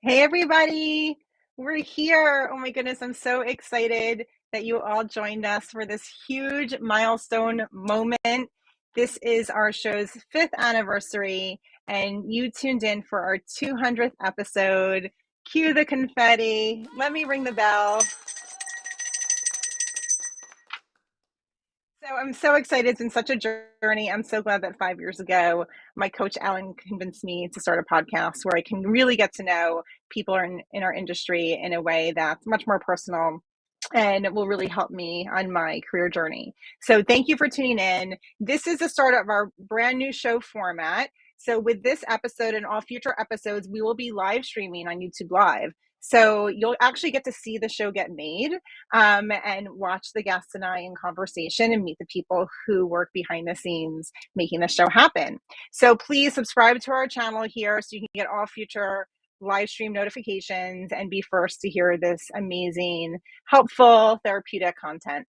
Hey everybody, we're here. Oh my goodness, I'm so excited that you all joined us for this huge milestone moment. This is our show's fifth anniversary, and you tuned in for our 200th episode. Cue the confetti. Let me ring the bell. So I'm so excited. It's been such a journey. I'm so glad that 5 years ago, my coach Alan convinced me to start a podcast where I can really get to know people in our industry in a way that's much more personal and will really help me on my career journey. So thank you for tuning in. This is the start of our brand new show format. So with this episode and all future episodes, we will be live streaming on YouTube Live. So you'll actually get to see the show get made and watch the guests and I in conversation and meet the people who work behind the scenes making the show happen. So please subscribe to our channel here so you can get all future live stream notifications and be first to hear this amazing, helpful, therapeutic content.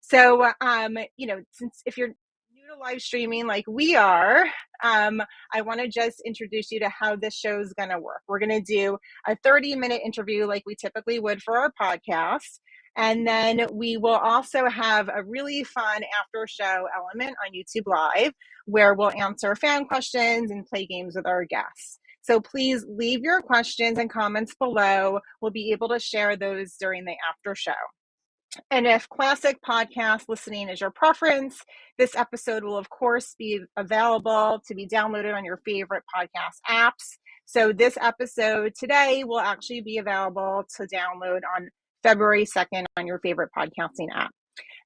So, since if you're new to live streaming like we are, I want to just introduce you to how this show is going to work. We're going to do a 30-minute interview like we typically would for our podcast. And then we will also have a really fun after show element on YouTube Live where we'll answer fan questions and play games with our guests. So please leave your questions and comments below. We'll be able to share those during the after show. And if classic podcast listening is your preference, this episode will, of course, be available to be downloaded on your favorite podcast apps. So this episode today will actually be available to download on February 2nd on your favorite podcasting app.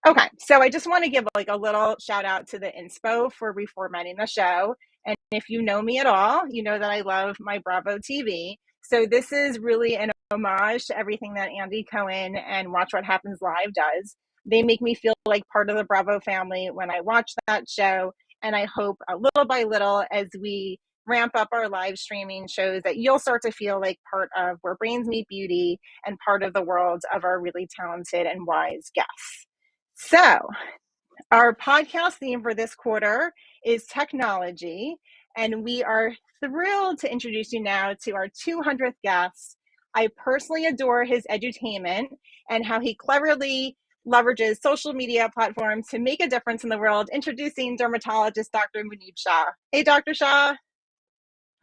Okay, so I just want to give like a little shout out to the inspo for reformatting the show. And if you know me at all, you know that I love my Bravo TV. So this is really an homage to everything that Andy Cohen and Watch What Happens Live does. They make me feel like part of the Bravo family when I watch that show. And I hope little by little, as we ramp up our live streaming shows, that you'll start to feel like part of Where Brains Meet Beauty and part of the world of our really talented and wise guests. So, our podcast theme for this quarter is technology, and we are thrilled to introduce you now to our 200th guest. I personally adore his edutainment and how he cleverly leverages social media platforms to make a difference in the world. Introducing dermatologist Dr. Munib Shah. Hey, Dr. Shah.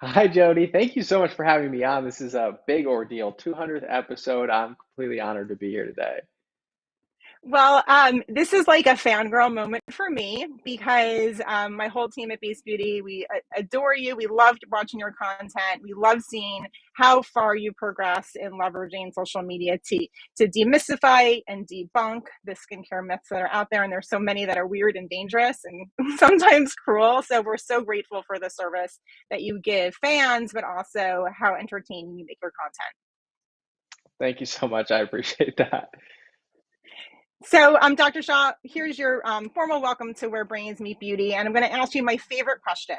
Hi, Jody. Thank you so much for having me on. This is a big ordeal. 200th episode. I'm completely honored to be here today. Well, this is like a fangirl moment for me because my whole team at Base Beauty, we adore you. We loved watching your content. We love seeing how far you progress in leveraging social media to demystify and debunk the skincare myths that are out there. And there's so many that are weird and dangerous and sometimes cruel. So we're so grateful for the service that you give fans, but also how entertaining you make your content. Thank you so much. I appreciate that. So, Dr. Shah, here's your formal welcome to Where Brains Meet Beauty. And I'm going to ask you my favorite question.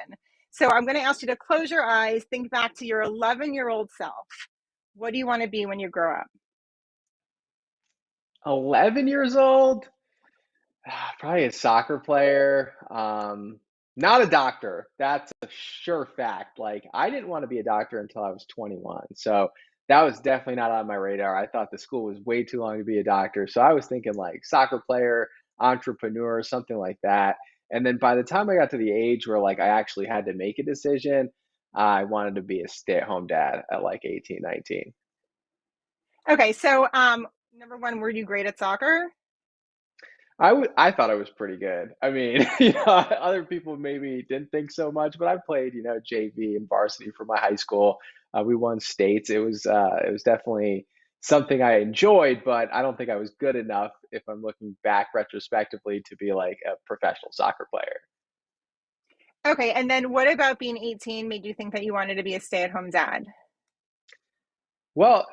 So, I'm going to ask you to close your eyes, think back to your 11-year-old self. What do you want to be when you grow up? 11 years old, probably a soccer player. Not a doctor. That's a sure fact. Like, I didn't want to be a doctor until I was 21. So that was definitely not on my radar. I thought the school was way too long to be a doctor. So I was thinking like soccer player, entrepreneur, something like that. And then by the time I got to the age where like I actually had to make a decision, I wanted to be a stay-at-home dad at like 18, 19. Okay, so number one, were you great at soccer? I thought I was pretty good. I mean, other people maybe didn't think so much, but I played, JV and varsity for my high school. We won states. It was definitely something I enjoyed, but I don't think I was good enough if I'm looking back retrospectively to be like a professional soccer player. Okay, and then what about being 18 made you think that you wanted to be a stay-at-home dad? Well,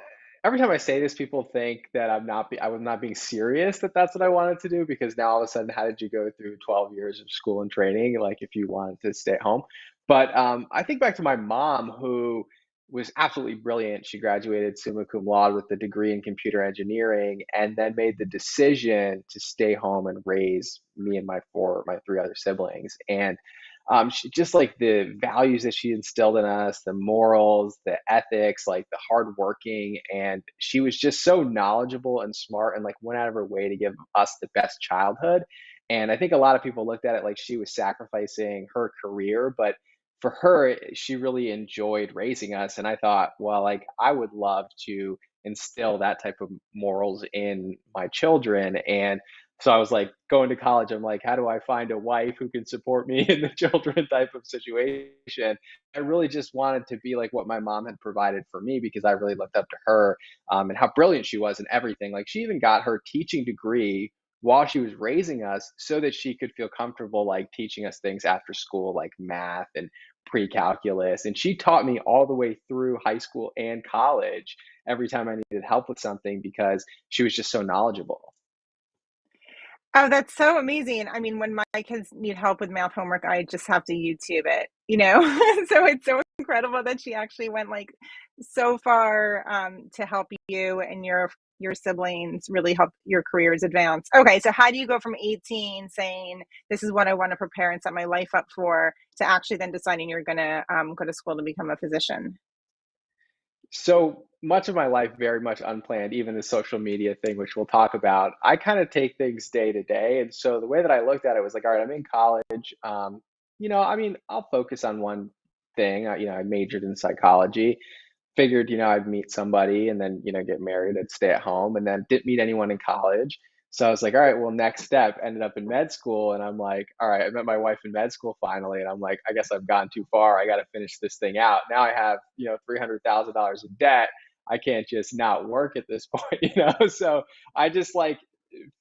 every time I say this, people think that I was not being serious that that's what I wanted to do because now all of a sudden, how did you go through 12 years of school and training, like if you wanted to stay at home? But I think back to my mom, who was absolutely brilliant. She graduated summa cum laude with a degree in computer engineering, and then made the decision to stay home and raise me and my three other siblings. And Just like the values that she instilled in us, the morals, the ethics, like the hardworking, and she was just so knowledgeable and smart, and like went out of her way to give us the best childhood. And I think a lot of people looked at it like she was sacrificing her career, but for her, she really enjoyed raising us. And I thought, well, like I would love to instill that type of morals in my children. And so I was like going to college, I'm like, how do I find a wife who can support me in the children type of situation? I really just wanted to be like what my mom had provided for me because I really looked up to her, and how brilliant she was and everything. Like she even got her teaching degree while she was raising us so that she could feel comfortable like teaching us things after school, like math and pre-calculus. And she taught me all the way through high school and college every time I needed help with something because she was just so knowledgeable. Oh, that's so amazing. I mean, when my kids need help with math homework, I just have to YouTube it, you know? So it's so incredible that she actually went like so far to help you and your siblings really help your careers advance. Okay, so how do you go from 18 saying this is what I want to prepare and set my life up for to actually then deciding you're going to go to school to become a physician? So much of my life very much unplanned, even the social media thing, which we'll talk about. I kind of take things day to day. And so the way that I looked at it was like, all right, I'm in college. I mean, I'll focus on one thing. I majored in psychology, figured, I'd meet somebody and then, get married and stay at home, and then didn't meet anyone in college. So I was like, all right, well, next step, ended up in med school. And I'm like, all right, I met my wife in med school finally. And I'm like, I guess I've gone too far. I got to finish this thing out. Now I have, $300,000 in debt. I can't just not work at this point. So I just like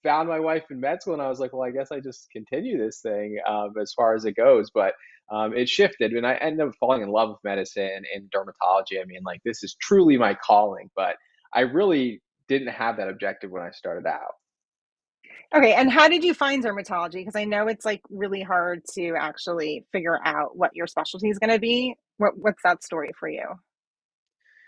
found my wife in med school and I was like, well, I guess I just continue this thing as far as it goes. But it shifted and I ended up falling in love with medicine and dermatology. I mean, like, this is truly my calling, but I really didn't have that objective when I started out. Okay, and how did you find dermatology? Because I know it's like really hard to actually figure out what your specialty is going to be. What's that story for you?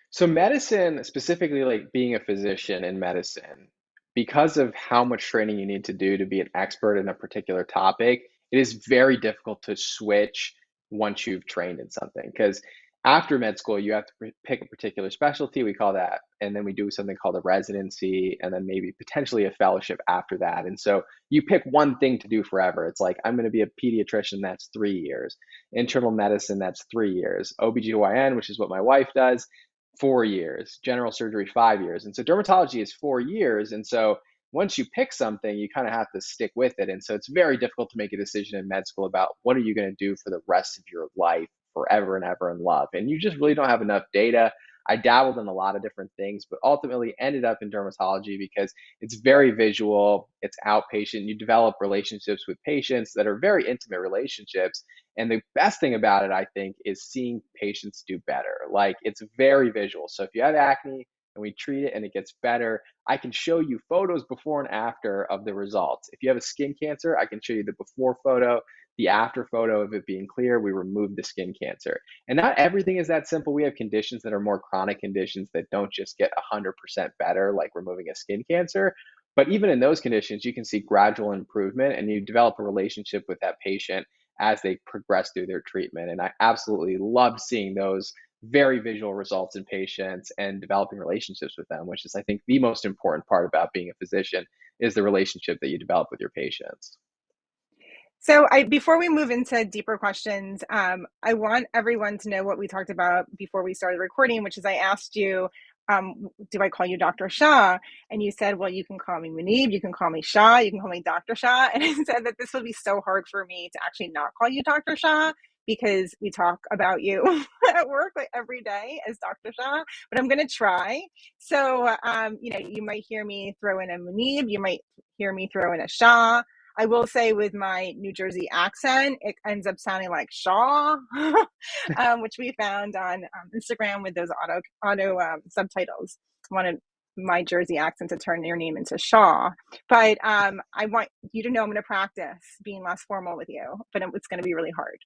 So medicine, specifically like being a physician in medicine, because of how much training you need to do to be an expert in a particular topic, it is very difficult to switch once you've trained in something. Because after med school, you have to pick a particular specialty, we call that, and then we do something called a residency, and then maybe potentially a fellowship after that. And so you pick one thing to do forever. It's like, I'm going to be a pediatrician, that's 3 years. Internal medicine, that's 3 years. OBGYN, which is what my wife does, 4 years, general surgery 5 years. And so dermatology is 4 years. And so once you pick something, you kind of have to stick with it. And so it's very difficult to make a decision in med school about what are you going to do for the rest of your life forever and ever in love. And you just really don't have enough data. I dabbled in a lot of different things, but ultimately ended up in dermatology because it's very visual, it's outpatient. You develop relationships with patients that are very intimate relationships. And the best thing about it, I think, is seeing patients do better. Like, it's very visual. So if you have acne and we treat it and it gets better, I can show you photos before and after of the results. If you have a skin cancer, I can show you the before photo, the after photo of it being clear. We removed the skin cancer. And not everything is that simple. We have conditions that are more chronic conditions that don't just get 100% better, like removing a skin cancer. But even in those conditions, you can see gradual improvement and you develop a relationship with that patient as they progress through their treatment. And I absolutely love seeing those very visual results in patients and developing relationships with them, which is, I think, the most important part about being a physician is the relationship that you develop with your patients. So, before we move into deeper questions, I want everyone to know what we talked about before we started recording, which is I asked you, do I call you Dr. Shah? And you said, well, you can call me Munib, you can call me Shah, you can call me Dr. Shah. And I said that this would be so hard for me to actually not call you Dr. Shah because we talk about you at work like every day as Dr. Shah, but I'm going to try. So, you might hear me throw in a Munib, you might hear me throw in a Shah. I will say with my New Jersey accent, it ends up sounding like Shaw, which we found on Instagram with those auto subtitles. I wanted my Jersey accent to turn your name into Shaw, but I want you to know I'm going to practice being less formal with you, but it's going to be really hard.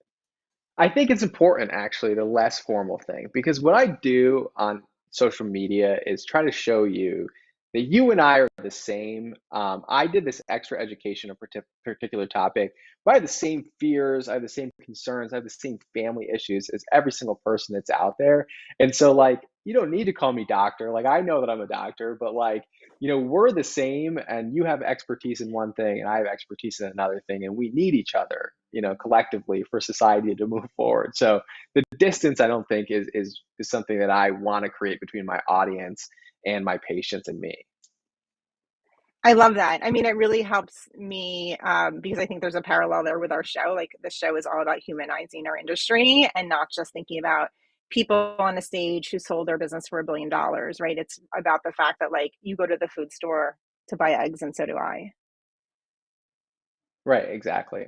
I think it's important, actually, the less formal thing, because what I do on social media is try to show you that you and I are the same. I did this extra education on a particular topic, but I have the same fears, I have the same concerns, I have the same family issues as every single person that's out there. And so, like, you don't need to call me doctor. Like, I know that I'm a doctor, but like, we're the same, and you have expertise in one thing, and I have expertise in another thing, and we need each other, collectively for society to move forward. So the distance, I don't think is something that I want to create between my audience and my patients and me. I love that. I mean, it really helps me because I think there's a parallel there with our show. Like the show is all about humanizing our industry and not just thinking about people on a stage who sold their business for $1 billion, right? It's about the fact that like you go to the food store to buy eggs, and so do I. Right, exactly.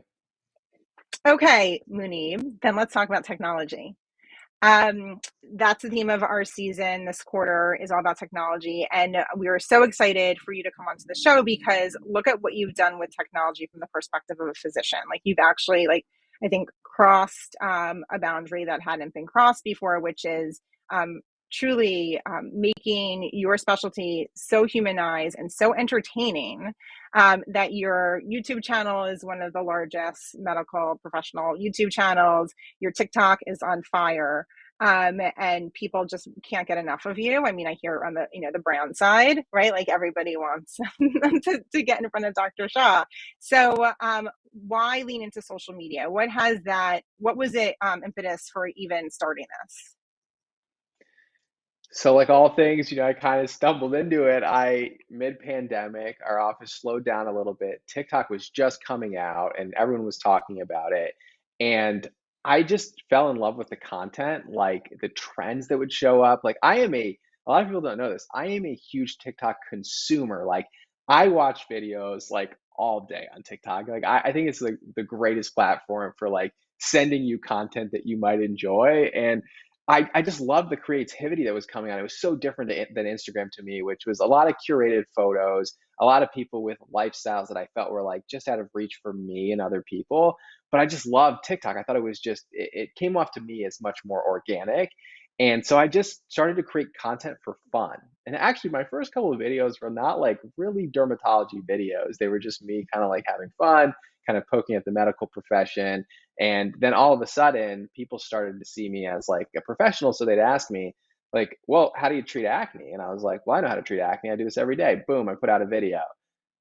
Okay, Munib, then let's talk about technology. Um, that's the theme of our season. This quarter is all about technology. And we are so excited for you to come onto the show because look at what you've done with technology from the perspective of a physician. Like you've actually, like, I think, crossed a boundary that hadn't been crossed before, which is truly making your specialty so humanized and so entertaining that your YouTube channel is one of the largest medical professional YouTube channels. Your TikTok is on fire, and people just can't get enough of you. I mean, I hear on the the brand side, right? Like everybody wants to get in front of Dr. Shah. So why lean into social media? What has that? What was it impetus for even starting this? So, like all things, I kind of stumbled into it. Mid-pandemic, our office slowed down a little bit. TikTok was just coming out and everyone was talking about it. And I just fell in love with the content, like the trends that would show up. Like a lot of people don't know this. I am a huge TikTok consumer. Like I watch videos like all day on TikTok. Like I think it's the greatest platform for like sending you content that you might enjoy. And I just love the creativity that was coming out. It was so different than Instagram to me, which was a lot of curated photos, a lot of people with lifestyles that I felt were like just out of reach for me and other people. But I just loved TikTok. I thought it was just, it came off to me as much more organic. And so I just started to create content for fun. And actually, my first couple of videos were not like really dermatology videos. They were just me kind of like having fun, kind of poking at the medical profession. And then all of a sudden, people started to see me as like a professional. So they'd ask me, like, well, how do you treat acne? And I was like, well, I know how to treat acne. I do this every day. Boom, I put out a video.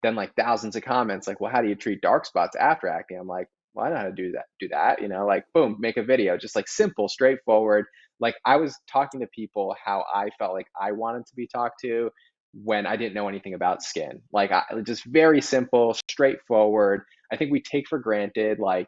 Then like thousands of comments, like, well, how do you treat dark spots after acne? I'm like, well, I know how to do that, like boom, make a video, just like simple, straightforward. Like I was talking to people how I felt like I wanted to be talked to when I didn't know anything about skin. Like just very simple, straightforward. I think we take for granted, like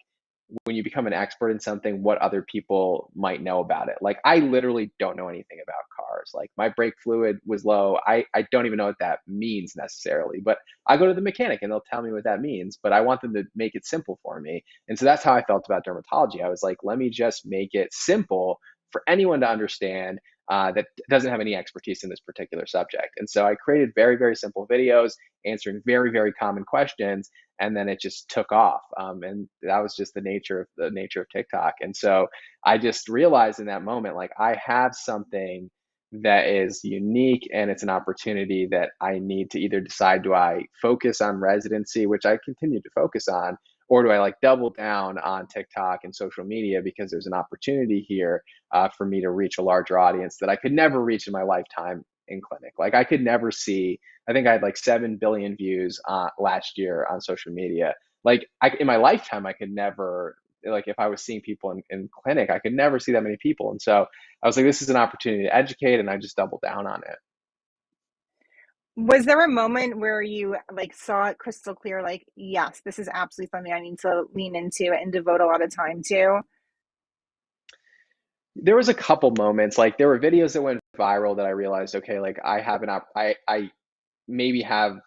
when you become an expert in something, what other people might know about it. Like I literally don't know anything about cars. Like my brake fluid was low. I don't even know what that means necessarily, but I go to the mechanic and they'll tell me what that means, but I want them to make it simple for me. And so that's how I felt about dermatology. I was like, let me just make it simple for anyone to understand that doesn't have any expertise in this particular subject. And so I created very, very simple videos answering very, very common questions, and then it just took off. And that was just the nature of TikTok. And so I just realized in that moment, like I have something that is unique and it's an opportunity that I need to either decide, do I focus on residency, which I continue to focus on, or do I like double down on TikTok and social media because there's an opportunity here for me to reach a larger audience that I could never reach in my lifetime in clinic. Like I could never see. I think I had like 7 billion views last year on social media. Like in my lifetime, I could never, like if I was seeing people in clinic, I could never see that many people. And so I was like, this is an opportunity to educate, and I just doubled down on it. Was there a moment where you like saw it crystal clear, like, yes, this is absolutely something I need to lean into and devote a lot of time to? There was a couple moments, like there were videos that went viral that I realized, okay, like I have I maybe have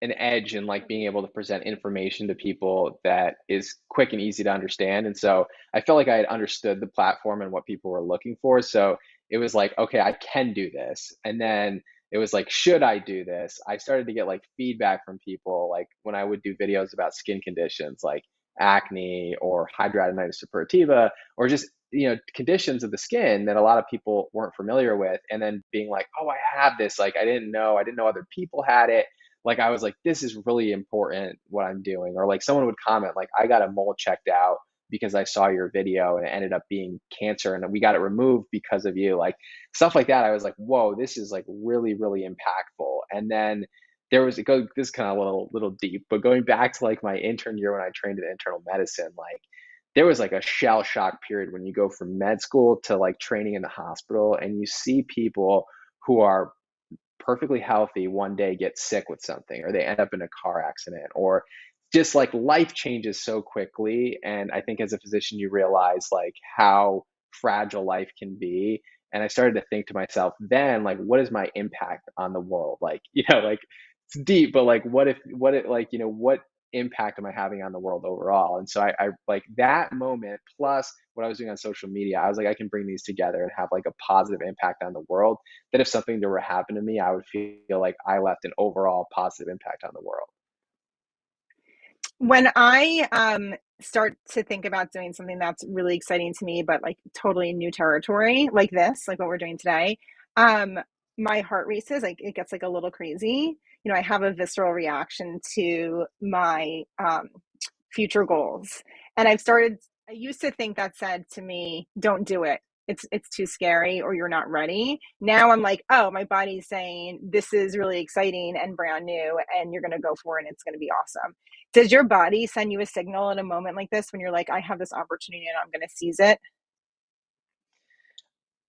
an edge in like being able to present information to people that is quick and easy to understand. And so I felt like I had understood the platform and what people were looking for. So it was like, okay, I can do this. And then it was like, should I do this? I started to get like feedback from people, like when I would do videos about skin conditions like acne or hidradenitis suppurativa or just conditions of the skin that a lot of people weren't familiar with, and then being like, oh, I have this, like I didn't know other people had it. Like I was like, this is really important what I'm doing. Or like someone would comment like, I got a mole checked out because I saw your video and it ended up being cancer and we got it removed because of you. Like stuff like that. I was like, whoa, this is like really, really impactful. And then this is kind of a little deep, but going back to like my intern year when I trained in internal medicine, like there was like a shell shock period when you go from med school to like training in the hospital and you see people who are perfectly healthy one day get sick with something, or they end up in a car accident, or just like life changes so quickly. And I think as a physician you realize like how fragile life can be. And I started to think to myself then, like, what is my impact on the world? Like, like it's deep, but like what impact am I having on the world overall? And so I like that moment plus what I was doing on social media, I was like, I can bring these together and have like a positive impact on the world, that if something were to happen to me, I would feel like I left an overall positive impact on the world. When I start to think about doing something that's really exciting to me, but like totally new territory, like this, like what we're doing today, um, my heart races, like it gets like a little crazy. I have a visceral reaction to my future goals. And I used to think that said to me, don't do it. It's too scary or you're not ready. Now I'm like, oh, my body's saying this is really exciting and brand new and you're going to go for it and it's going to be awesome. Does your body send you a signal in a moment like this when you're like, I have this opportunity and I'm going to seize it?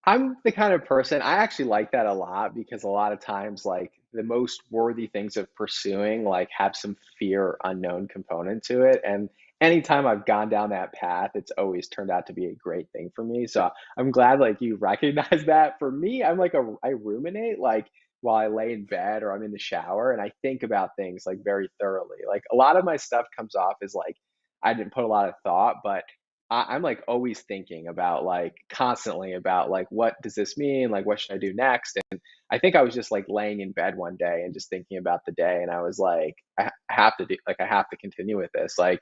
I'm the kind of person, I actually like that a lot because a lot of times like the most worthy things of pursuing like have some fear or unknown component to it. And anytime I've gone down that path, it's always turned out to be a great thing for me. So I'm glad like you recognize that. For me, I ruminate like while I lay in bed or I'm in the shower and I think about things like very thoroughly. Like a lot of my stuff comes off as like I didn't put a lot of thought, but I'm like always thinking about like constantly about like what does this mean? Like what should I do next? And I think I was just like laying in bed one day and just thinking about the day, and I was like, I have to do like I have to continue with this. Like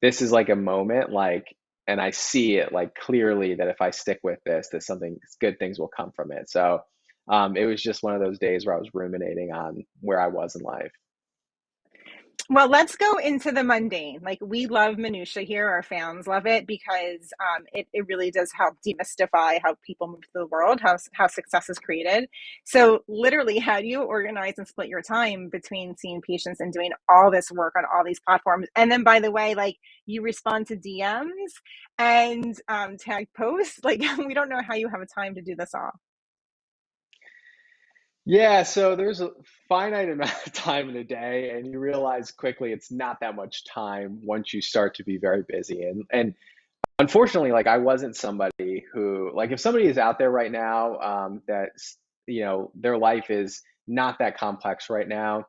this is like a moment, like, and I see it like clearly that if I stick with this, that something good things will come from it. So it was just one of those days where I was ruminating on where I was in life. Well, let's go into the mundane. Like we love minutia here, our fans love it because it really does help demystify how people move through the world, how success is created. So, literally, how do you organize and split your time between seeing patients and doing all this work on all these platforms? And then, by the way, like you respond to DMs and tag posts. Like we don't know how you have a time to do this all. Yeah, so there's a finite amount of time in a day, and you realize quickly it's not that much time once you start to be very busy. And unfortunately, like I wasn't somebody who, like, if somebody is out there right now, that's their life is not that complex right now,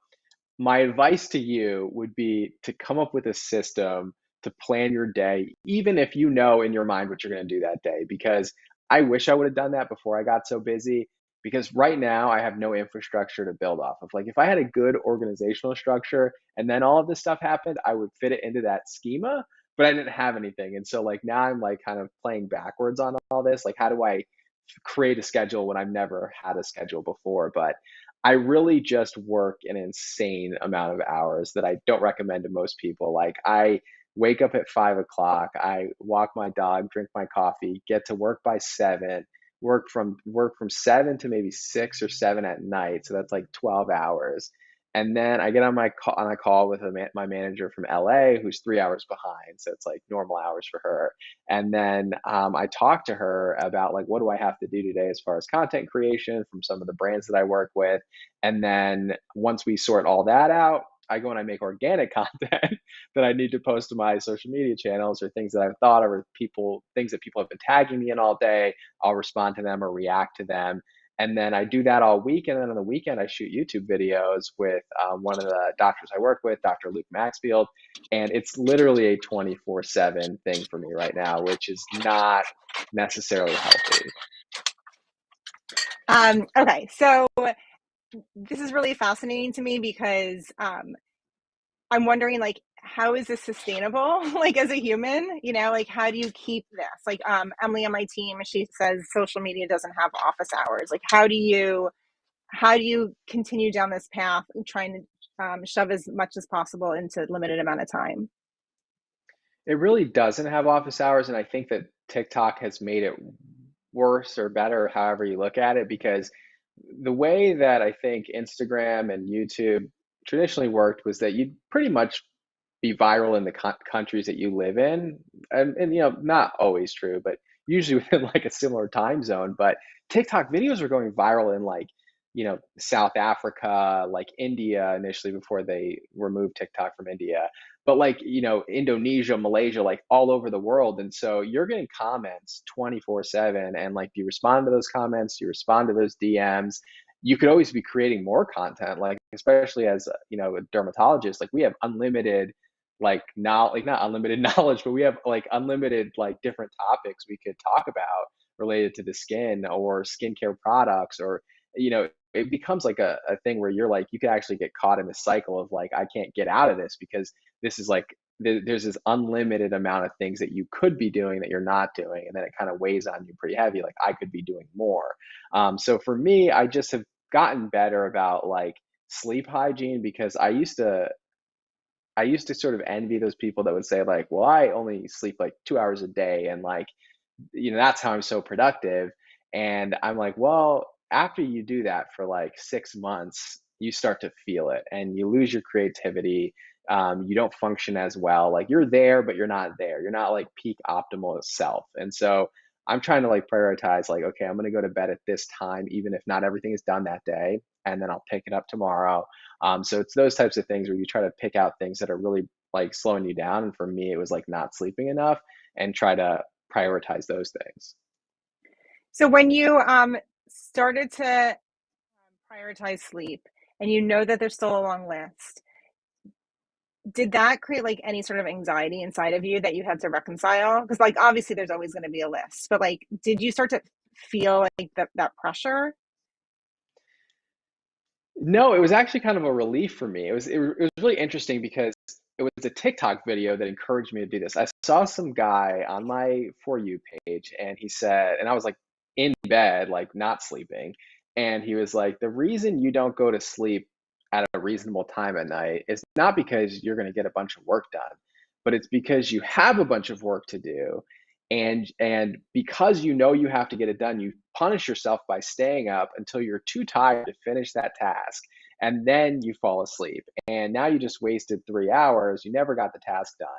my advice to you would be to come up with a system to plan your day, even if you know in your mind what you're going to do that day. Because I wish I would have done that before I got so busy. Because right now I have no infrastructure to build off of. Like, if I had a good organizational structure and then all of this stuff happened, I would fit it into that schema, but I didn't have anything. And so, like, now I'm like kind of playing backwards on all this. Like, how do I create a schedule when I've never had a schedule before? But I really just work an insane amount of hours that I don't recommend to most people. Like I wake up at 5 o'clock, I walk my dog, drink my coffee, get to work by 7, work from 7 to maybe 6 or 7 at night. So that's like 12 hours. And then I get on a call with my manager from LA, who's 3 hours behind. So it's like normal hours for her. And then I talk to her about like, what do I have to do today as far as content creation from some of the brands that I work with. And then once we sort all that out, I go and I make organic content that I need to post to my social media channels, or things that I've thought of, or things that people have been tagging me in all day. I'll respond to them or react to them. And then I do that all week. And then on the weekend, I shoot YouTube videos with one of the doctors I work with, Dr. Luke Maxfield. And it's literally a 24/7 thing for me right now, which is not necessarily healthy. Okay, so this is really fascinating to me because I'm wondering, like, how is this sustainable? Like, as a human, like, how do you keep this? Like, Emily on my team, she says social media doesn't have office hours. Like, how do you continue down this path, trying to shove as much as possible into limited amount of time? It really doesn't have office hours, and I think that TikTok has made it worse or better, however you look at it, because the way that I think Instagram and YouTube traditionally worked was that you'd pretty much be viral in the countries that you live in, and not always true, but usually within like a similar time zone. But TikTok videos were going viral in like South Africa, like India initially before they removed TikTok from India, but like Indonesia, Malaysia, like all over the world. And so you're getting comments 24/7, and like you respond to those comments, you respond to those DMs. You could always be creating more content, like especially as a dermatologist, like we have unlimited like now, like not unlimited knowledge, but we have like unlimited like different topics we could talk about related to the skin or skincare products, or it becomes like a thing where you're like you could actually get caught in the cycle of like I can't get out of this because this is like there's this unlimited amount of things that you could be doing that you're not doing, and then it kind of weighs on you pretty heavy, like I could be doing more. So for me, I just have gotten better about like sleep hygiene, because I used to sort of envy those people that would say like, well, I only sleep like 2 hours a day, and like that's how I'm so productive. And I'm like, well, after you do that for like 6 months, you start to feel it and you lose your creativity. You don't function as well. Like you're there, but you're not there. You're not like peak optimal self. And so I'm trying to like prioritize, like, okay, I'm going to go to bed at this time, even if not everything is done that day. And then I'll pick it up tomorrow. So it's those types of things where you try to pick out things that are really like slowing you down. And for me, it was like not sleeping enough, and try to prioritize those things. So when you started to prioritize sleep, and you know that there's still a long list, did that create like any sort of anxiety inside of you that you had to reconcile? Because like obviously there's always going to be a list, but like did you start to feel like that pressure? No, it was actually kind of a relief for me. It was really interesting because it was a TikTok video that encouraged me to do this. I saw some guy on my For You page, and he said, and I was like in bed, like not sleeping, and he was like, the reason you don't go to sleep at a reasonable time at night is not because you're going to get a bunch of work done, but it's because you have a bunch of work to do, and because you have to get it done, you punish yourself by staying up until you're too tired to finish that task, and then you fall asleep, and now you just wasted 3 hours, you never got the task done,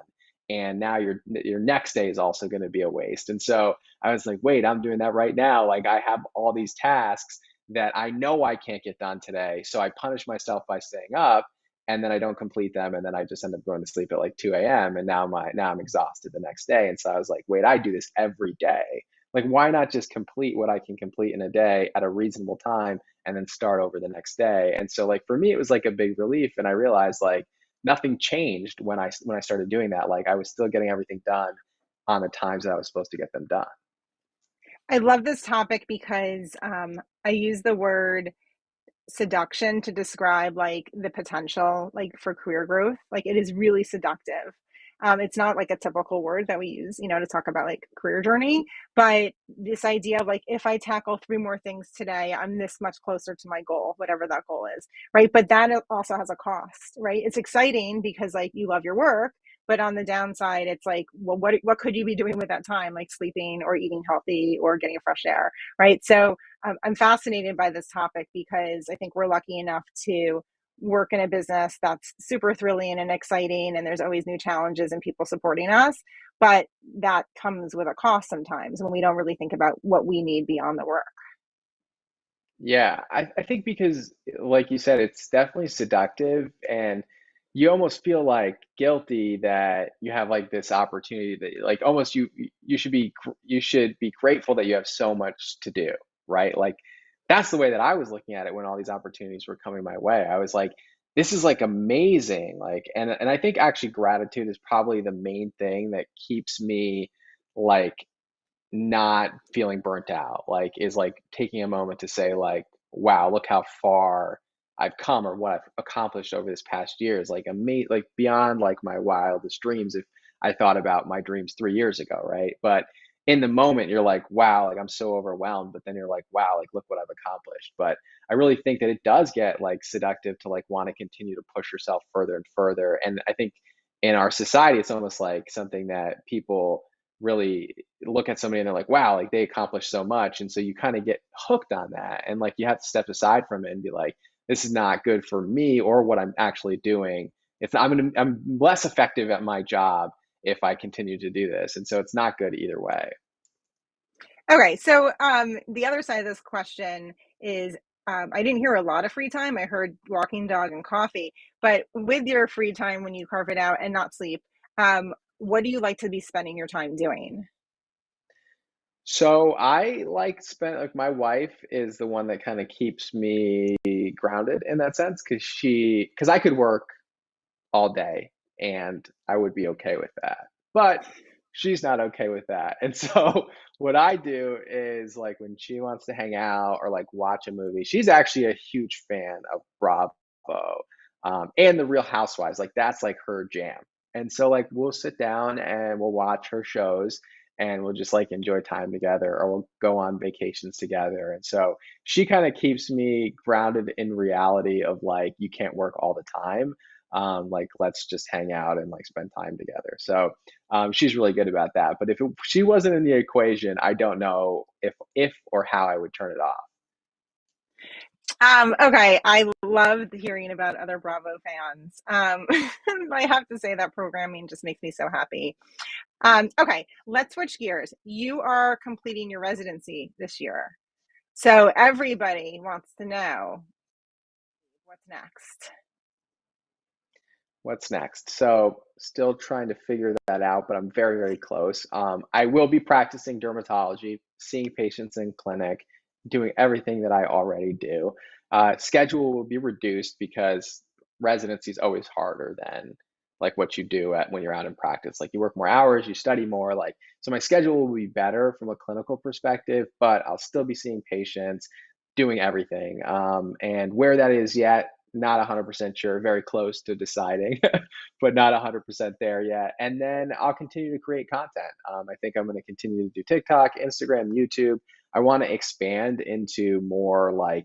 and now your next day is also going to be a waste. And so I was like, wait, I'm doing that right now, like I have all these tasks that I know I can't get done today, so I punish myself by staying up, and then I don't complete them, and then I just end up going to sleep at like 2 a.m. and now I'm exhausted the next day. And so I was like, wait, I do this every day. Like, why not just complete what I can complete in a day at a reasonable time and then start over the next day? And so like for me, it was like a big relief, and I realized like nothing changed when I started doing that. Like I was still getting everything done on the times that I was supposed to get them done. I love this topic because I use the word seduction to describe like the potential like for career growth. Like it is really seductive. It's not like a typical word that we use, to talk about like career journey, but this idea of like if I tackle three more things today, I'm this much closer to my goal, whatever that goal is, right? But that also has a cost, right? It's exciting because like you love your work, but on the downside, it's like, well, what could you be doing with that time, like sleeping or eating healthy or getting fresh air, right? So I'm fascinated by this topic because I think we're lucky enough to work in a business that's super thrilling and exciting, and there's always new challenges and people supporting us. But that comes with a cost sometimes when we don't really think about what we need beyond the work. Yeah, I think because, like you said, it's definitely seductive, and you almost feel like guilty that you have like this opportunity that like almost you should be grateful that you have so much to do, right? Like that's the way that I was looking at it when all these opportunities were coming my way. I was like, this is like amazing, like, and I think actually gratitude is probably the main thing that keeps me like not feeling burnt out, like is like taking a moment to say like, wow, look how far I've come or what I've accomplished over this past year is like like beyond like my wildest dreams if I thought about my dreams 3 years ago, right? But in the moment you're like, wow, like I'm so overwhelmed, but then you're like, wow, like look what I've accomplished. But I really think that it does get like seductive to like want to continue to push yourself further and further. And I think in our society it's almost like something that people really look at somebody and they're like, wow, like they accomplished so much. And so you kind of get hooked on that. And like you have to step aside from it and be like, this is not good for me or what I'm actually doing. I'm less effective at my job if I continue to do this. And so it's not good either way. Okay, so the other side of this question is I didn't hear a lot of free time. I heard walking dog and coffee, but with your free time when you carve it out and not sleep, what do you like to be spending your time doing? So I like spend like my wife is the one that kind of keeps me grounded in that sense because I could work all day and I would be okay with that. But she's not okay with that. And so what I do is like when she wants to hang out or like watch a movie, she's actually a huge fan of Bravo and The Real Housewives. Like that's like her jam. And so like we'll sit down and we'll watch her shows and we'll just like enjoy time together or we'll go on vacations together. And so she kind of keeps me grounded in reality of like you can't work all the time, like let's just hang out and like spend time together. So she's really good about that. But if she wasn't in the equation, I don't know if or how I would turn it off. Okay, I loved hearing about other Bravo fans. I have to say that programming just makes me so happy. Okay, let's switch gears. You are completing your residency this year. So everybody wants to know what's next. What's next? So still trying to figure that out, but I'm very, very close. I will be practicing dermatology, seeing patients in clinic, doing everything that I already do. Schedule will be reduced because residency is always harder than like what you do at when you're out in practice. Like you work more hours, you study more. Like so, my schedule will be better from a clinical perspective, but I'll still be seeing patients, doing everything. And where that is yet, not 100% sure, very close to deciding, but not 100% there yet. And then I'll continue to create content. I think I'm going to continue to do TikTok, Instagram, YouTube. I want to expand into more like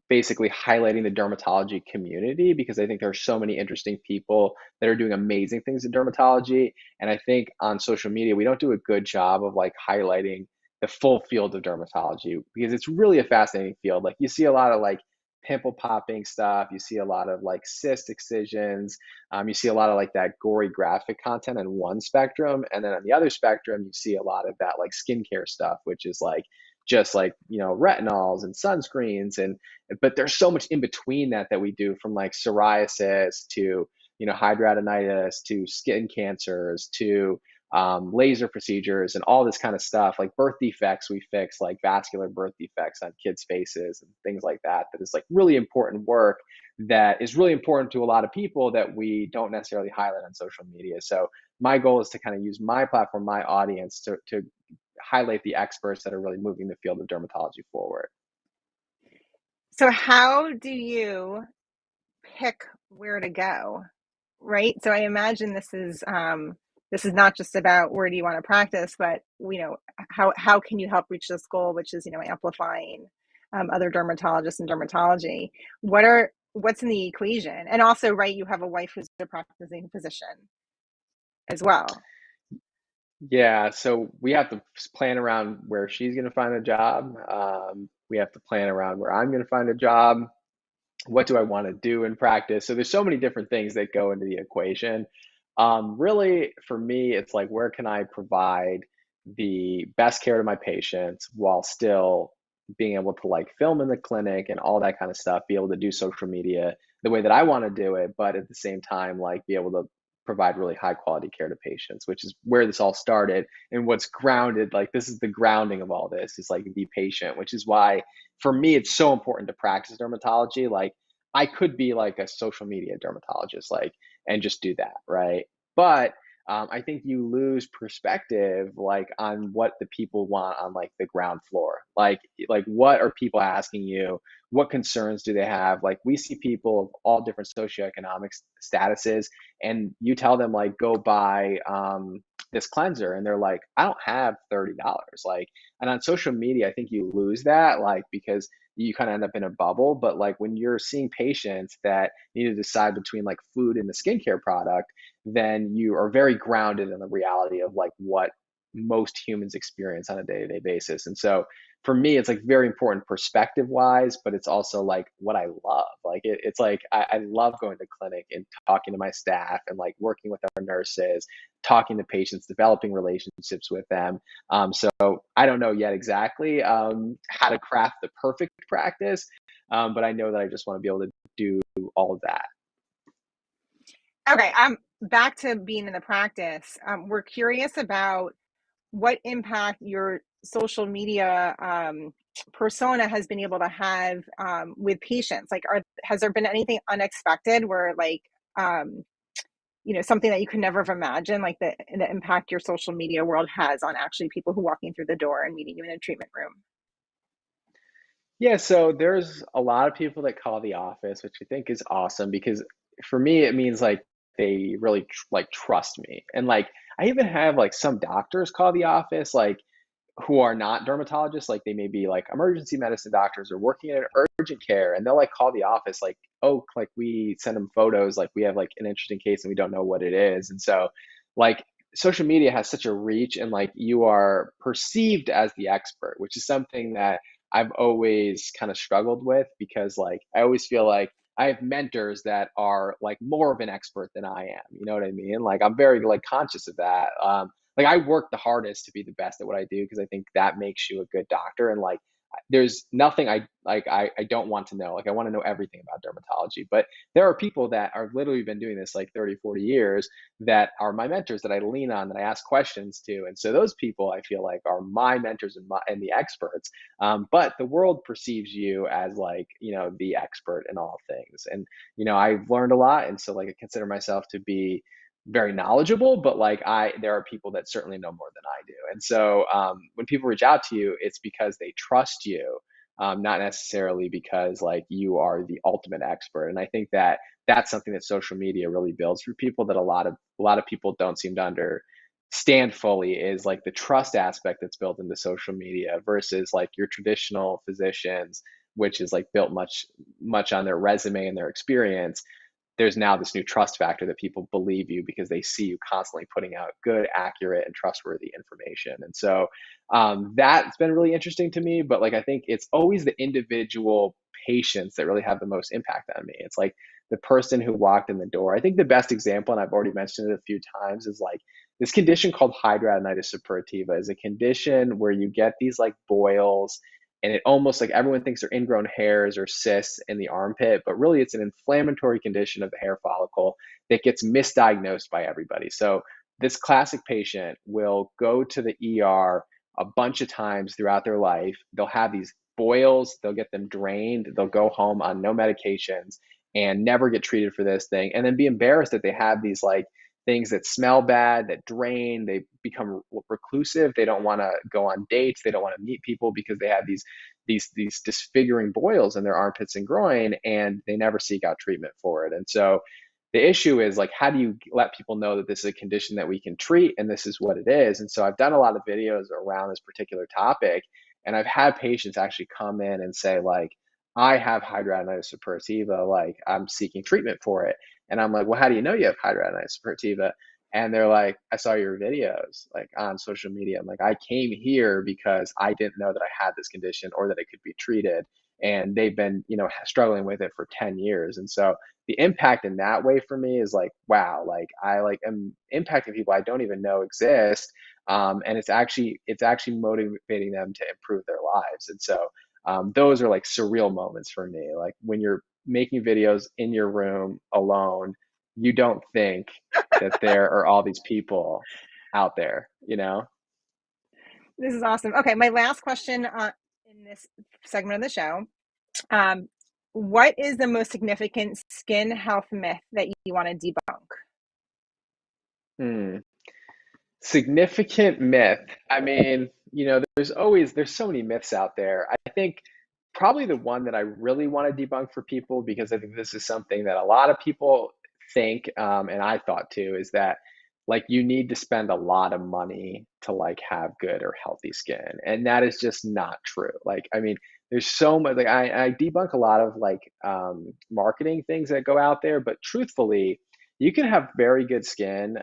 basically highlighting the dermatology community because I think there are so many interesting people that are doing amazing things in dermatology. And I think on social media, we don't do a good job of like highlighting the full field of dermatology because it's really a fascinating field. Like you see a lot of like pimple popping stuff, you see a lot of like cyst excisions, you see a lot of like that gory graphic content on one spectrum. And then on the other spectrum, you see a lot of that like skincare stuff, which is like just like, you know, retinols and sunscreens and but there's so much in between that we do from like psoriasis to hidradenitis to skin cancers to laser procedures and all this kind of stuff like birth defects we fix like vascular birth defects on kids faces and things like that is like really important work that is really important to a lot of people that we don't necessarily highlight on social media. So my goal is to kind of use my platform, my audience to highlight the experts that are really moving the field of dermatology forward. So how do you pick where to go? Right? So I imagine this is not just about where do you want to practice, but how can you help reach this goal, which is amplifying other dermatologists and dermatology. What's in the equation? And also, right, you have a wife who's a practicing physician as well. Yeah, so we have to plan around where she's going to find a job. We have to plan around where I'm going to find a job. What do I want to do in practice? So there's so many different things that go into the equation. Really, for me, it's like where can I provide the best care to my patients while still being able to like film in the clinic and all that kind of stuff, be able to do social media the way that I want to do it, but at the same time, like be able to provide really high quality care to patients, which is where this all started and what's grounded. Like this is the grounding of all this is like the patient, which is why for me it's so important to practice dermatology. Like I could be like a social media dermatologist, like and just do that, right? But I think you lose perspective like on what the people want on like the ground floor. Like what are people asking you? What concerns do they have? Like we see people of all different socioeconomic statuses, and you tell them like go buy this cleanser, and they're like, I don't have $30. Like, and on social media, I think you lose that like because you kind of end up in a bubble. But like when you're seeing patients that need to decide between like food and the skincare product, then you are very grounded in the reality of like what most humans experience on a day-to-day basis. And so for me, it's like very important perspective wise, but it's also like what I love. Like it's like I love going to clinic and talking to my staff and like working with our nurses, talking to patients, developing relationships with them. So I don't know yet exactly how to craft the perfect practice, but I know that I just want to be able to do all of that. Okay, I'm back to being in the practice. We're curious about what impact your social media persona has been able to have with patients. Like, has there been anything unexpected where, like, um, something that you could never have imagined, like the impact your social media world has on actually people who walking through the door and meeting you in a treatment room? Yeah, so there's a lot of people that call the office, which I think is awesome because for me it means like they really like trust me. And like I even have like some doctors call the office like who are not dermatologists, like they may be like emergency medicine doctors or working in urgent care, and they'll like call the office like, oh, like we send them photos, like we have like an interesting case and we don't know what it is. And so like social media has such a reach, and like you are perceived as the expert, which is something that I've always kind of struggled with because like I always feel like I have mentors that are like more of an expert than I am. You know what I mean? Like I'm very like conscious of that. Like I work the hardest to be the best at what I do because I think that makes you a good doctor. And like there's nothing I don't want to know. Like I want to know everything about dermatology. But there are people that are literally been doing this like 30, 40 years that are my mentors that I lean on, that I ask questions to. And so those people I feel like are my mentors and the experts. But the world perceives you as like, the expert in all things. And, I've learned a lot. And so like I consider myself to be very knowledgeable, but like there are people that certainly know more than I do. And so when people reach out to you, it's because they trust you, not necessarily because like you are the ultimate expert. And I think that that's something that social media really builds for people that a lot of people don't seem to understand fully, is like the trust aspect that's built into social media versus like your traditional physicians, which is like built much on their resume and their experience. There's now this new trust factor that people believe you because they see you constantly putting out good, accurate, and trustworthy information. And so that's been really interesting to me. But like, I think it's always the individual patients that really have the most impact on me. It's like the person who walked in the door. I think the best example, and I've already mentioned it a few times, is like this condition called hidradenitis suppurativa is a condition where you get these like boils, and it almost like everyone thinks they're ingrown hairs or cysts in the armpit, but really it's an inflammatory condition of the hair follicle that gets misdiagnosed by everybody. So this classic patient will go to the ER a bunch of times throughout their life. They'll have these boils, they'll get them drained, they'll go home on no medications and never get treated for this thing, and then be embarrassed that they have these like things that smell bad, that drain. They become reclusive. They don't want to go on dates. They don't want to meet people because they have these disfiguring boils in their armpits and groin, and they never seek out treatment for it. And so the issue is like, how do you let people know that this is a condition that we can treat and this is what it is? And so I've done a lot of videos around this particular topic, and I've had patients actually come in and say like, I have hidradenitis suppurativa, like I'm seeking treatment for it. And I'm like, well, how do you know you have hidradenitis suppurativa? And they're like, I saw your videos like on social media. I'm like, I came here because I didn't know that I had this condition or that it could be treated. And they've been, struggling with it for 10 years. And so the impact in that way for me is like, wow, like I like am impacting people I don't even know exist. And it's actually motivating them to improve their lives. And so those are like surreal moments for me. Like when you're making videos in your room alone, you don't think that there are all these people out there. This is awesome. Okay, my last question in this segment of the show. Um, what is the most significant skin health myth that you want to debunk? Hmm. Significant myth. I mean, there's so many myths out there. I think probably the one that I really want to debunk for people, because I think this is something that a lot of people think, and I thought too, is that like you need to spend a lot of money to like have good or healthy skin, and that is just not true. Like, I mean, there's so much. Like, I debunk a lot of like marketing things that go out there, but truthfully, you can have very good skin.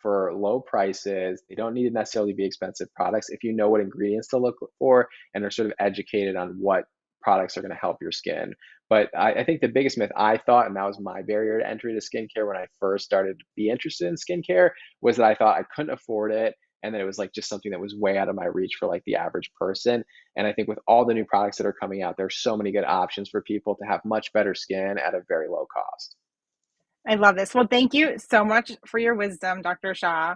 For low prices. They don't need to necessarily be expensive products if you know what ingredients to look for and are sort of educated on what products are going to help your skin. But I think the biggest myth I thought, and that was my barrier to entry to skincare when I first started to be interested in skincare, was that I thought I couldn't afford it. And that it was like just something that was way out of my reach for like the average person. And I think with all the new products that are coming out, there's so many good options for people to have much better skin at a very low cost. I love this. Well, thank you so much for your wisdom, Dr. Shah.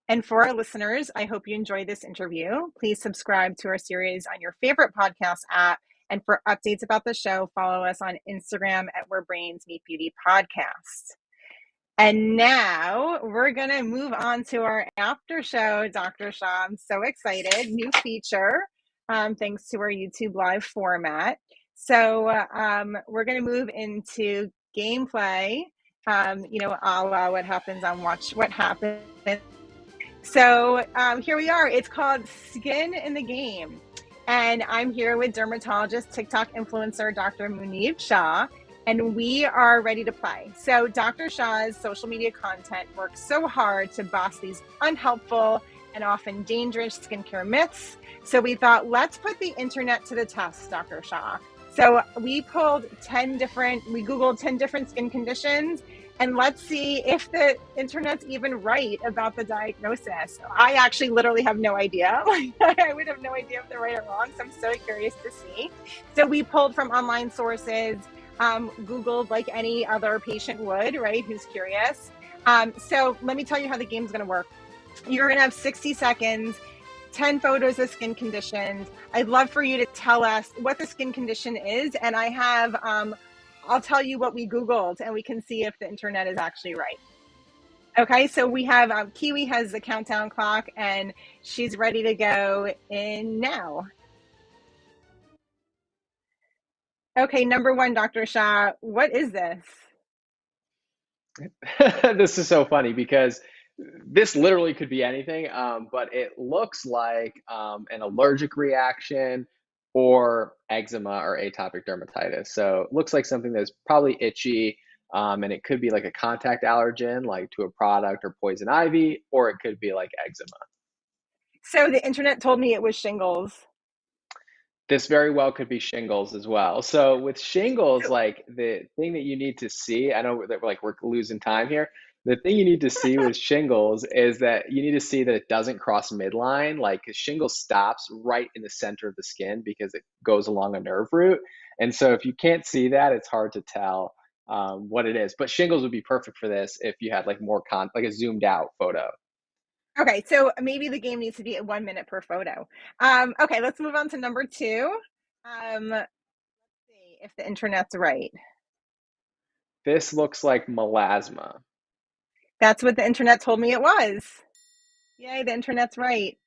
And for our listeners, I hope you enjoyed this interview. Please subscribe to our series on your favorite podcast app. And for updates about the show, follow us on Instagram at Where Brains Meet Beauty Podcast. And now we're going to move on to our after show, Dr. Shah. I'm so excited. New feature, thanks to our YouTube live format. So we're going to move into gameplay, a la what happens on Watch What Happens. So here we are. It's called Skin in the Game. And I'm here with dermatologist, TikTok influencer, Dr. Munib Shah, and we are ready to play. So Dr. Shah's social media content works so hard to bust these unhelpful and often dangerous skincare myths. So we thought, let's put the internet to the test, Dr. Shah. So we Googled 10 different skin conditions, and let's see if the internet's even right about the diagnosis. I actually literally have no idea. I would have no idea if they're right or wrong. So I'm so curious to see. So we pulled from online sources, Googled like any other patient would, right? Who's curious. So let me tell you how the game's going to work. You're going to have 60 seconds, 10 photos of skin conditions. I'd love for you to tell us what the skin condition is. And I'll tell you what we Googled, and we can see if the internet is actually right. Okay, so we have Kiwi has the countdown clock, and she's ready to go in now. Okay, number one, Dr. Shah, what is this? This is so funny because this literally could be anything, but it looks like an allergic reaction or eczema or atopic dermatitis. So it looks like something that's probably itchy, and it could be like a contact allergen, like to a product or poison ivy, or it could be like eczema. So the internet told me it was shingles. This very well could be shingles as well. So with shingles, like the thing that you need to see, I know that like we're losing time here. The thing you need to see with shingles is that you need to see that it doesn't cross midline, like 'cause shingles stops right in the center of the skin because it goes along a nerve root. And so if you can't see that, it's hard to tell what it is. But shingles would be perfect for this if you had like like a zoomed out photo. Okay, so maybe the game needs to be at 1 minute per photo. Okay, let's move on to number two. Let's see if the internet's right. This looks like melasma. That's what the internet told me it was. Yay, the internet's right.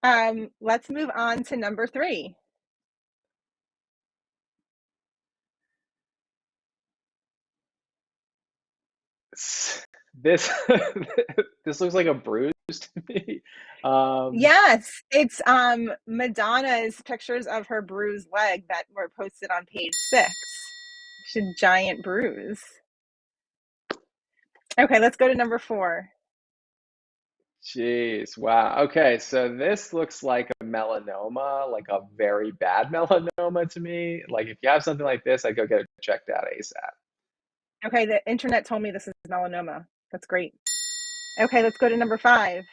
Let's move on to number three. This this looks like a bruise to me. Um, Yes, it's Madonna's pictures of her bruised leg that were posted on page 6. She's a giant bruise. Okay, let's go to number four. Jeez, wow. Okay, so this looks like a melanoma, like a very bad melanoma to me. Like if you have something like this, I go get it checked out ASAP. Okay, the internet told me this is melanoma. That's great. Okay, let's go to number five.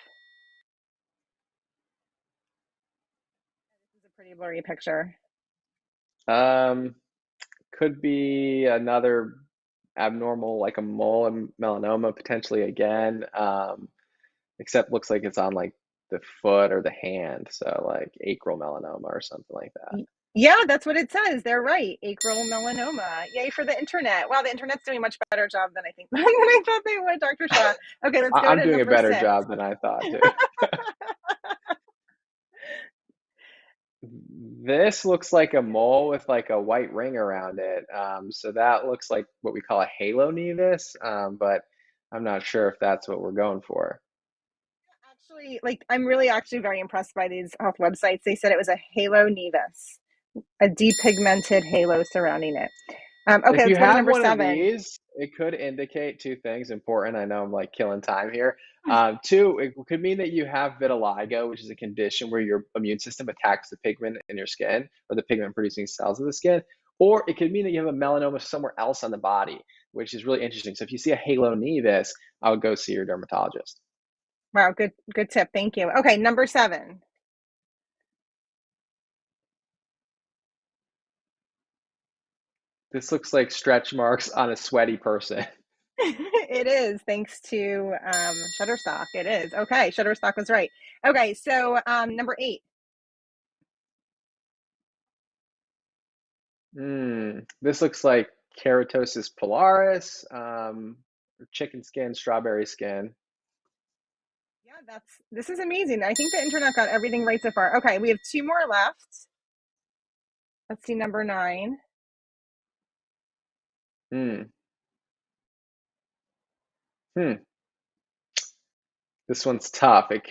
This is a pretty blurry picture. Um, could be another abnormal, like a mole and melanoma potentially again. Except looks like it's on like the foot or the hand, so like acral melanoma or something like that. Yeah, that's what it says. They're right. Acral melanoma. Yay for the internet. Wow, the internet's doing a much better job than I think than I thought they would, Dr. Shaw. Okay, let's go I'm to doing a number better 6. job than I thought too. This looks like a mole with like a white ring around it. So that looks like what we call a halo nevus, but I'm not sure if that's what we're going for. Actually, like I'm really actually very impressed by these health websites. They said it was a halo nevus, a depigmented halo surrounding it. Okay, If you let's go to have number one of 7. these, it could indicate two things important. I know I'm like killing time here. Two, it could mean that you have vitiligo, which is a condition where your immune system attacks the pigment in your skin or the pigment producing cells of the skin. Or it could mean that you have a melanoma somewhere else on the body, which is really interesting. So if you see a halo nevus, I would go see your dermatologist. Wow, good tip. Thank you. Okay, number 7. This looks like stretch marks on a sweaty person. It is thanks to Shutterstock. It is. Okay, Shutterstock was right. Okay, so number 8. This looks like keratosis pilaris, chicken skin, strawberry skin. Yeah, this is amazing. I think the internet got everything right so far. Okay, we have 2 more left. Let's see number 9. Hmm. Hmm. This one's tough. These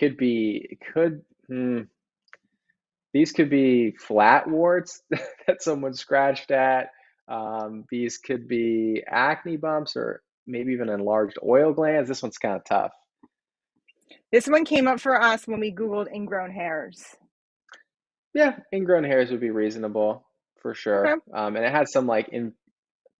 could be flat warts that someone scratched at. These could be acne bumps or maybe even enlarged oil glands. This one's kind of tough. This one came up for us when we Googled ingrown hairs. Yeah, ingrown hairs would be reasonable for Okay. sure. And it has some like in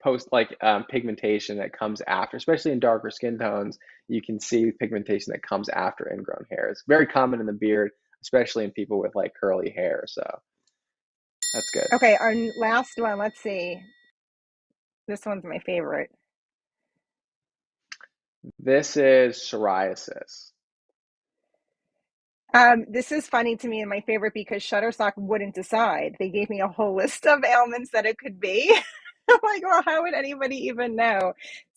post like pigmentation that comes after, especially in darker skin tones. You can see pigmentation that comes after ingrown hairs. Very common in the beard, especially in people with like curly hair. So that's good. Okay, our last one, let's see. This one's my favorite. This is psoriasis. This is funny to me and my favorite because Shutterstock wouldn't decide. They gave me a whole list of ailments that it could be. I'm like, well, how would anybody even know?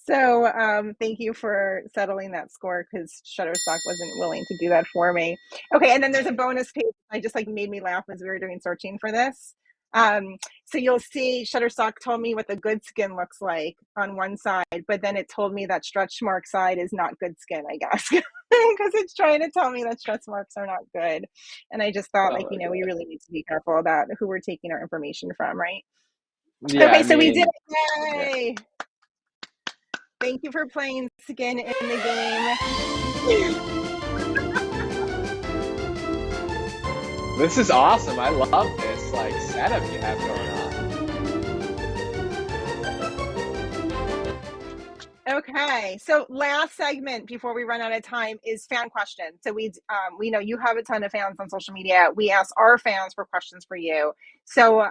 So, thank you for settling that score because Shutterstock wasn't willing to do that for me. Okay, and then there's a bonus page. I just like made me laugh as we were doing searching for this. So you'll see Shutterstock told me what the good skin looks like on one side, but then it told me that stretch mark side is not good skin, I guess. Because it's trying to tell me that stretch marks are not good. And I just thought, Oh like, my we God. really need to be careful about who we're taking our information from, right? Yeah, I Okay, so we did mean, it. yeah. Yay. Thank you for playing skin in the game. This is awesome. I love this like setup you have going on. Okay, so last segment before we run out of time is fan questions. So we know you have a ton of fans on social media. We ask our fans for questions for you. So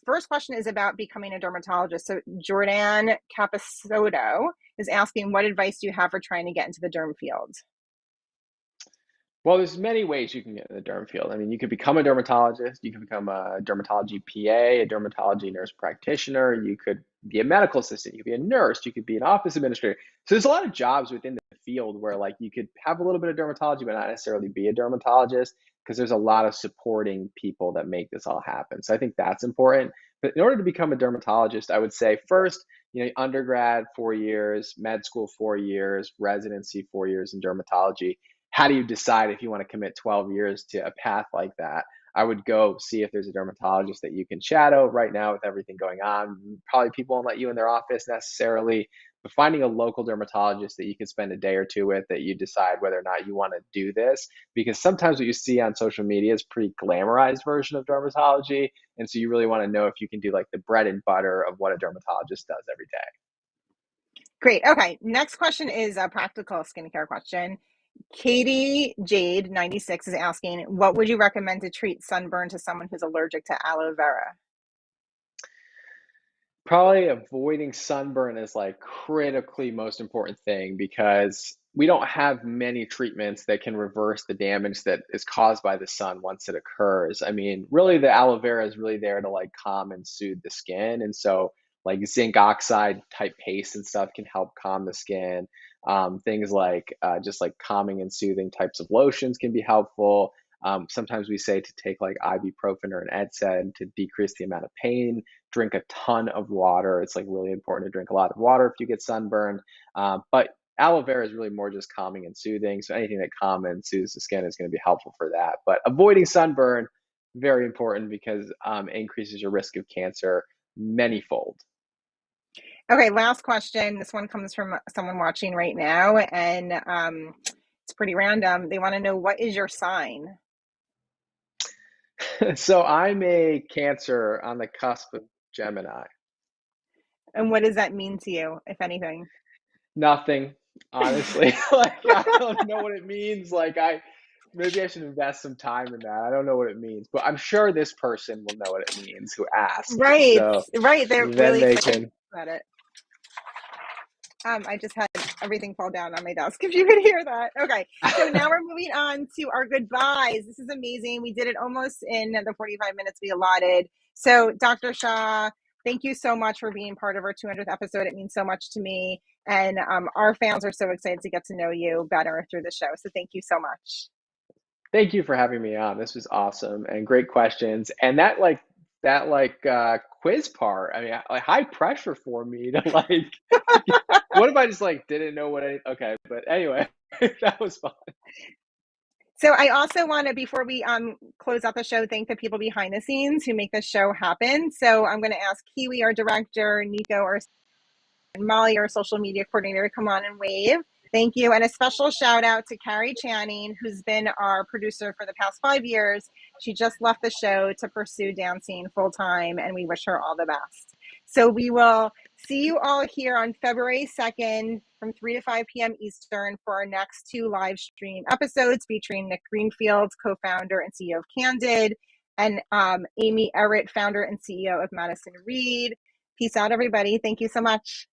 first question is about becoming a dermatologist. So Jordan Capisoto is asking, what advice do you have for trying to get into the derm field? Well, there's many ways you can get in the derm field. I mean, you could become a dermatologist, you can become a dermatology PA, a dermatology nurse practitioner, you could be a medical assistant, you could be a nurse, you could be an office administrator. So there's a lot of jobs within the field where like you could have a little bit of dermatology, but not necessarily be a dermatologist because there's a lot of supporting people that make this all happen. So I think that's important. But in order to become a dermatologist, I would say first, undergrad 4 years, med school 4 years, residency 4 years in dermatology. How do you decide if you want to commit 12 years to a path like that? I would go see if there's a dermatologist that you can shadow right now with everything going on. Probably people won't let you in their office necessarily, but finding a local dermatologist that you can spend a day or two with that you decide whether or not you want to do this. Because sometimes what you see on social media is pretty glamorized version of dermatology. And so you really want to know if you can do like the bread and butter of what a dermatologist does every day. Great. Okay. Next question is a practical skincare question. Katie Jade 96 is asking, what would you recommend to treat sunburn to someone who's allergic to aloe vera? Probably avoiding sunburn is like critically most important thing because we don't have many treatments that can reverse the damage that is caused by the sun once it occurs. I mean, really, the aloe vera is really there to like calm and soothe the skin. And so, like zinc oxide type paste and stuff can help calm the skin. Things like just like calming and soothing types of lotions can be helpful. Sometimes we say to take like ibuprofen or an NSAID to decrease the amount of pain. Drink a ton of water. It's like really important to drink a lot of water if you get sunburned. But aloe vera is really more just calming and soothing. So anything that calms and soothes the skin is going to be helpful for that. But avoiding sunburn, very important because increases your risk of cancer manyfold. Okay, last question. This one comes from someone watching right now, and it's pretty random. They want to know, what is your sign? So I'm a Cancer on the cusp of Gemini. And what does that mean to you, if anything? Nothing, honestly. Like I don't know what it means. Like I maybe I should invest some time in that. I don't know what it means, but I'm sure this person will know what it means who asked. Right, So right. They're then really they excited can. about it. I just had everything fall down on my desk, if you could hear that. Okay, so now we're moving on to our goodbyes. This is amazing. We did it almost in the 45 minutes we allotted. So, Dr. Shah, thank you so much for being part of our 200th episode. It means so much to me. And our fans are so excited to get to know you better through the show. So, thank you so much. Thank you for having me on. This was awesome and great questions. And that quiz part, I mean, like high pressure for me to like what if I just like didn't know what any okay, but anyway, that was fun. So I also want to, before we close out the show, thank the people behind the scenes who make this show happen. So I'm going to ask Kiwi, our director, Nico, our and Molly, our social media coordinator, come on and wave. Thank you. And a special shout out to Carrie Channing, who's been our producer for the past 5 years. She just left the show to pursue dancing full time, and we wish her all the best. So we will see you all here on February 2nd from 3 to 5 p.m. Eastern for our next 2 live stream episodes featuring Nick Greenfield, co-founder and CEO of Candid, and Amy Errett, founder and CEO of Madison Reed. Peace out, everybody. Thank you so much.